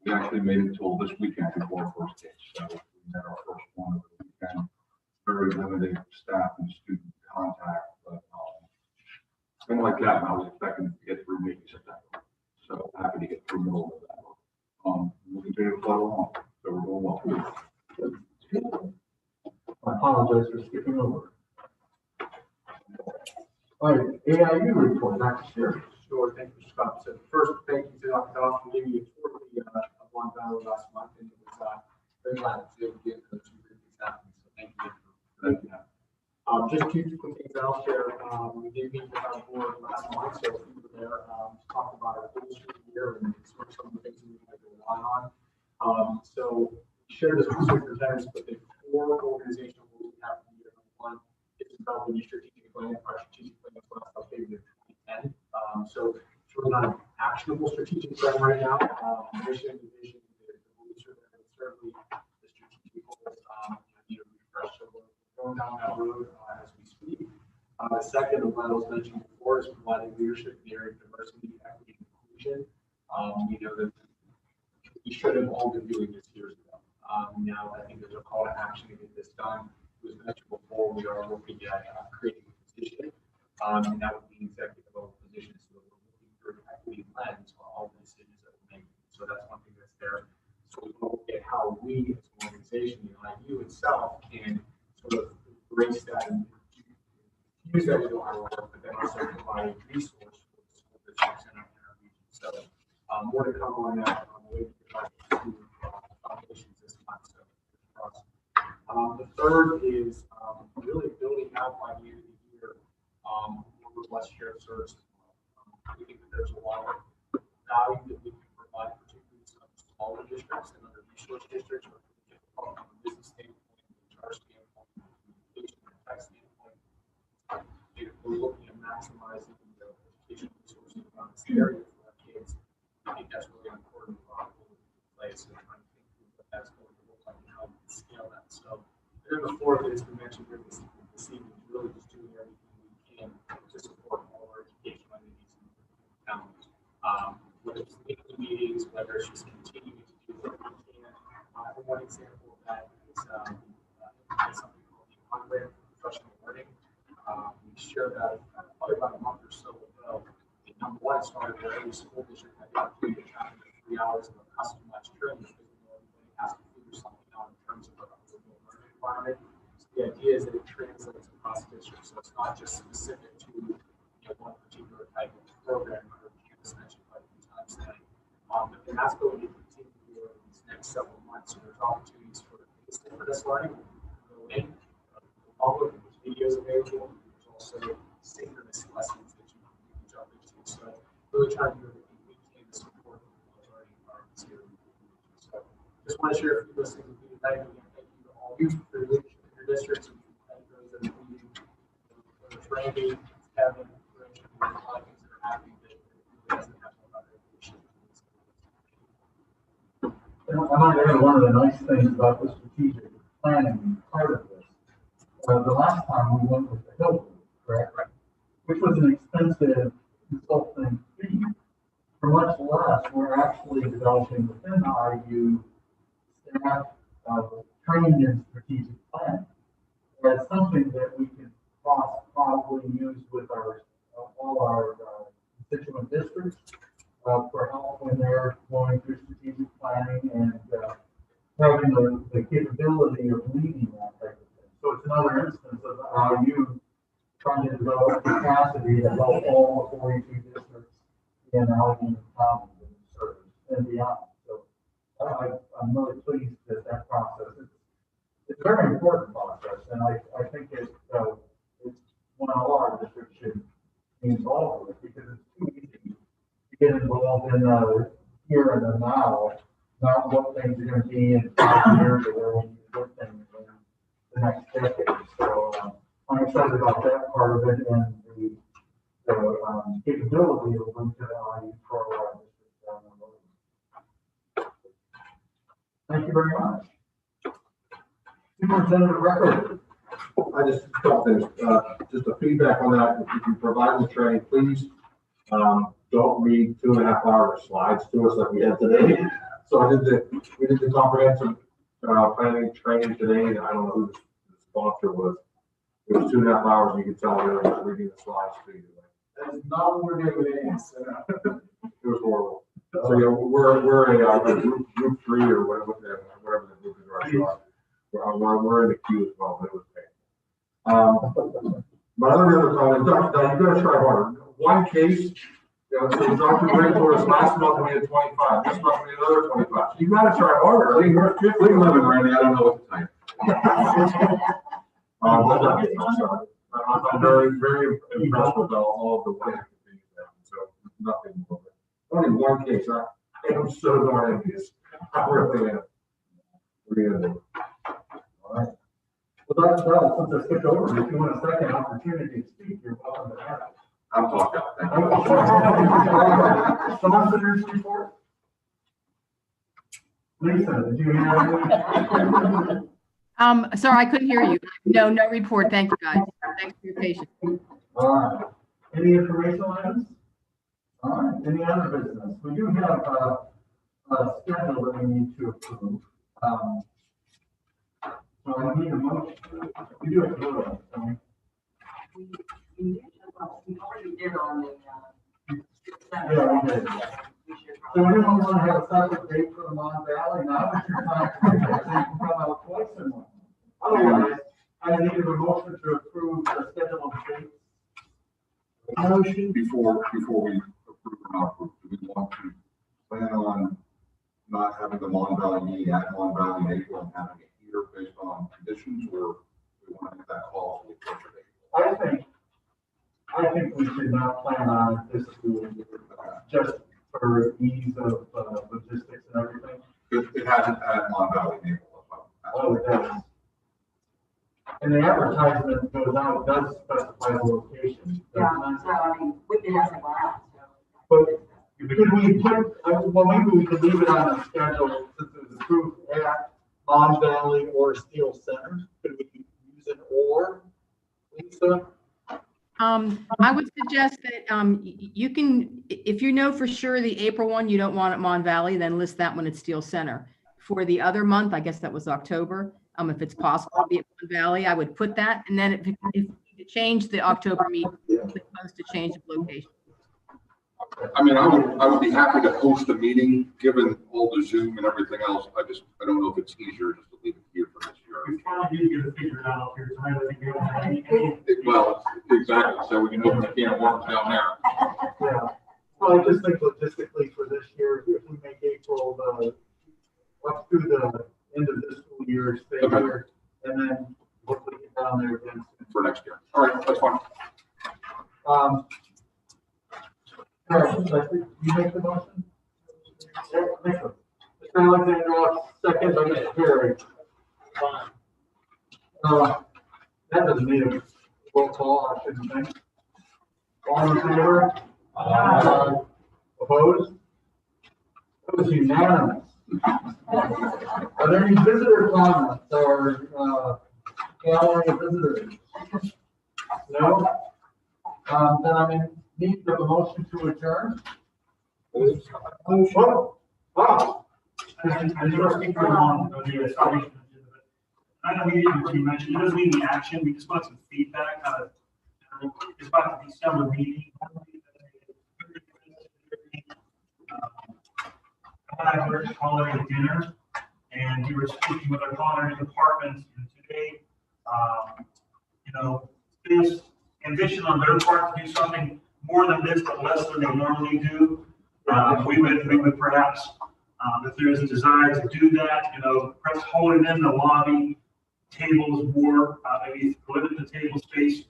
We actually made it till this weekend before our first case, so we had our first one over the weekend. Very limited staff and student contact, but it's been like that, and I was expecting to get through maybe September. So happy to get through middle of that. We'll continue to follow along, so we're doing well. I apologize for skipping over. All right, AIU report, Dr. Sherry. Sure, thank you, Mr. Scott. So first, thank you to Dr. Doss for giving me a tour of Mon Valley last month, and it was very glad to be able to get those 2 great things happening. So thank you for that. Just 2 quick things that I'll share. We did meet with our board last month, so we were there to talk about our goals for the year and sort of some of the things we might go on. So we shared this with superintendents, but the 4 organizational goals we have for the year. Number 1 is to develop a new strategic plan. Our strategic plan was last updated in 2010. So it's really not an actionable strategic plan right now. Mission, vision, the beliefs are there, but certainly the strategic goals need a refresh. So we're going down that road as we speak. The second, of what I was mentioning before, is providing leadership in the area of diversity, equity, and inclusion. We know that we should have all been doing this years ago. Now I think there's a call to action to get this done. It was mentioned before, we are looking at creating a position, and that would be executive level position. So we're looking for an equity lens for all the decisions that we're making. So that's one thing that's there. So we will look at how we as an organization, the IU itself, can sort of embrace that and use that to our work, but then also provide a resource for the school districts in our region. So more to come on that on the way to foundations this month. So for us. The third is really building out by the end of the year robust shared services model. We think that there's a lot of value that we can provide, particularly some smaller districts and other resource districts, where from a business standpoint, HR standpoint, communication, tech standpoint. If we're looking at maximizing the education resources around this area for our kids, I think that's really important for our place. And I think what that's going to look like and how we can scale that. So, and then the fourth is we mentioned here this evening, is really just doing everything we can to support all our educational entities in town. Whether it's weekly meetings, whether it's just continuing to do what we can. And one example of that is something called the on-ramp professional learning. We shared that probably about a month or so ago. The number one started where every school district had the opportunity to tap into 3 hours of a customized training because we know everybody has to figure something out in terms of a remote learning environment. So the idea is that it translates across districts, so it's not just specific to one particular type of program or campus mentioned quite a few times tonight. And that's going to continue over these next several months. So there's opportunities for synchronous learning, go in, public, there's videos available. There's also synchronous lessons that you can jump into. So really trying to do everything we can to support learning environments here. So just want to share a few of those things with you tonight. Again, thank you to all of you for your leadership in your districts and thank those that are leading, whether it's Randy, Kevin, Rich, and a lot of things that are happening that really doesn't have a lot of leadership. I might add one of the nice things about the strategic planning part of this. The last time we went with the Hill Group, correct? Which was an expensive consulting fee. For much less, we're actually developing within the IU staff training in strategic planning. That's something that we can probably use with all our constituent districts for help when they're going through strategic planning and having the capability of leading that type of thing. So it's another instance of how you trying to develop capacity to help all the 42 districts in Allegheny County and beyond. So I'm really pleased that that process is. It's a very important process, and I think it's one of our districts should be involved with because it's too easy to get involved in here and the now, not what things are going to be in 5 years or where we need to get things in the next decade. So I'm excited about that part of it and the capability of bringing to the IU for our district down the road. Thank you very much. Superintendent Record. I just, a couple things, just a feedback on that. If you provide the training, please, don't read 2.5 hour slides to us like we had today. So we did the comprehensive planning training today, and I don't know who the sponsor was. It was 2.5 hours, and you could tell they were just reading the slides to you. That's not what we're doing. It was horrible. So yeah, we're a group 3 or whatever the group is. We're in the queue as well, but it was painful. My other comment, Dr. you gotta try harder. One case, so Dr. Green told us last month we had 25, this month we had another 25. So you gotta try harder. I mean, we're 50. We live in Randy, I don't know what to tell you. I'm very, very impressed with all of the way it continues now. So nothing more. Only one case. I am so darn envious. I really am. Really. All right. Well, that's since I skipped over, if you want a second opportunity to speak, you're welcome to have it. I'm talking. Solicitors report? Lisa, did you hear anything? Sorry, I couldn't hear you. No report. Thank you, guys. Thanks for your patience. All right. Any informational items? All right. Any other business? We do have a schedule that we need to approve. So I need a motion. We do have to vote on it, We already did on the. yeah, we did. So we don't want to have a separate date for the Mon Valley. Now that you're trying to do that, so you can come out twice in one. Otherwise, I need a motion to approve the schedule of dates. Motion before we approve or not approve, do we want to plan on not having the Mon Valley meeting at Mon Valley in April and having it here based on conditions, or we want to have that call for the future date? I I think we should not plan on this school year, just for ease of logistics and everything. It hasn't had Mon Valley name. Oh, it does. And the advertisement goes out, does specify the location. Yeah, doesn't it? so I mean, we can ask around, so. But could we put, well, maybe we could leave it on the schedule since it was approved at Mon Valley or Steel Center. Could we use an or, Lisa? I would suggest that, you can, if you know for sure the April one, you don't want it Mon Valley, then list that one at Steel Center. For the other month, I guess that was October, if it's possible to be at Mon Valley, I would put that. And then if you change the October meeting, it's supposed to change the location. I mean, I would be happy to host a meeting, given all the Zoom and everything else. I don't know if it's easier just to leave it here for this year. We probably need to get it figured out here tonight. I think we don't have any. Well, exactly, so we can open the can of worms down there. Yeah. Well, I just think logistically for this year, if we make April, up through the end of this school year, stay Okay. here, and then hopefully get down there again. For next year. All right, that's fine. All right, so you make the motion? Yeah, make it. Mr. Alexander, second by Mr. Perry. That doesn't need a roll call, I shouldn't think. All in favor? Opposed? It was unanimous. Are there any visitor comments or, gallery of visitors? No? Then I'm in need of a motion to adjourn. Oh, wow. I just think we're on the salvation. I know we didn't mention, it doesn't need any action, we just want some feedback, it's about the December meeting. I heard holiday dinner, and we were speaking with our culinary department today. This ambition on their part to do something more than this, but less than they normally do. We would perhaps, if there is a desire to do that, perhaps hold it in the lobby, tables more, maybe limit the table space,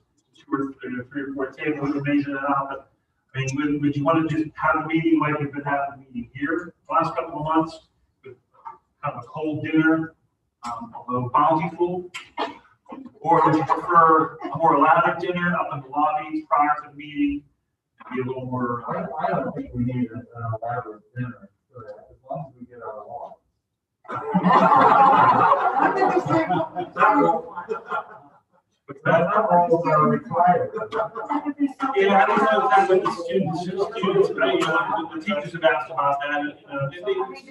3 or 4 tables, we can measure that out. But I mean, would you want to just have a meeting like we've been having a meeting here the last couple of months, with kind of a cold dinner, although bountiful? Or would you prefer a more elaborate dinner up in the lobby prior to the meeting? Be a little more. I don't think we need an elaborate dinner for that, as long as we get our law. That's not all are required. Yeah, I don't know if that's what the students, the teachers have asked about that,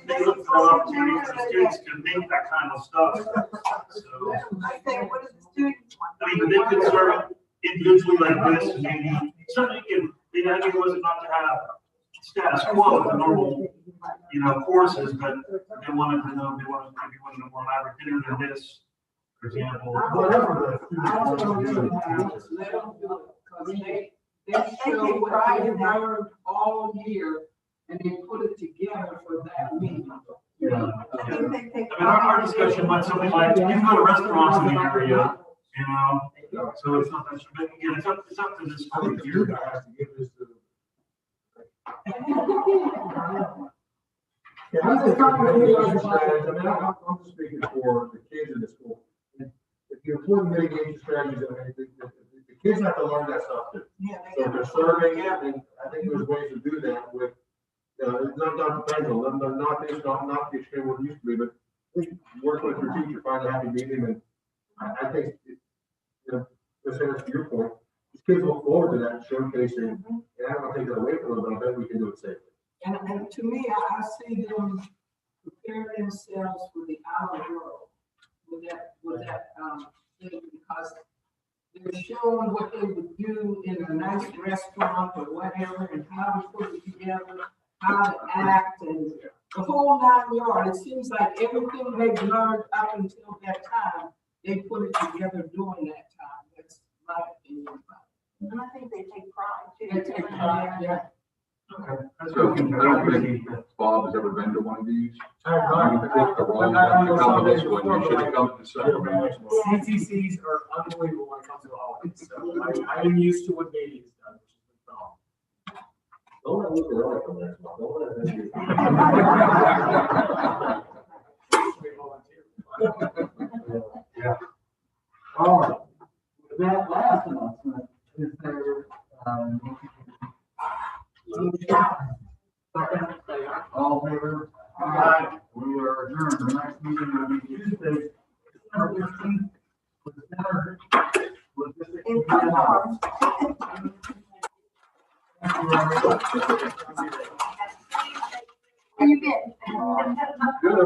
they look for opportunities for the students to make that kind of stuff. So, What is the student want? I mean, they could serve it individually like this, maybe, certainly the idea wasn't not to have status quo with the normal, courses, but they wanted to know, maybe wanted a more elaborate dinner than this, for example. Whatever the I don't students know, want to do. let them do it, because they show what they learned all year, and they put it together for that meeting. Yeah. I mean, our discussion went something like, you can go to restaurants in the area, so it's not that, but again, it's up to this I think school the year. year guy has to give this to. Yeah, I'm just talking about mitigation strategies. I mean, I'm just speaking for the kids in the school. If you employ mitigation strategies, I mean, the kids have to learn that stuff too. So if they're serving, and I think there's ways to do that with, it's not depends on them, not the extreme what it used to be, but work with your teacher, find a happy medium, and I think, just to your point, these kids look forward to that showcasing, and I don't want to take that away from them, but I bet we can do it safely. And to me, I see them prepare themselves for the outer world with that thing, because they're showing what they would do in a nice restaurant or whatever, and how to put it together, how to act, and the whole 9 yards. It seems like everything they've learned up until that time, they put it together during that time. That's my opinion about it. And I think they take pride too. They take pride, yeah. Okay. That's So what we I don't think Bob has ever been to one of these. I have not, The wrong one to come to this one, you should have come to the second one. CTCs are unbelievable when it comes to the holidays, so I'm used to what Katie's done, which has been phenomenal. Don't let Luke early come next month. Don't let him. We volunteer. Yeah. All right. With that last announcement, is there, second, all in favor? Aye. We are adjourned. The next meeting will be Tuesday, December 15th, with dinner. Logistics. In form. Thank you very much. How you been? Good.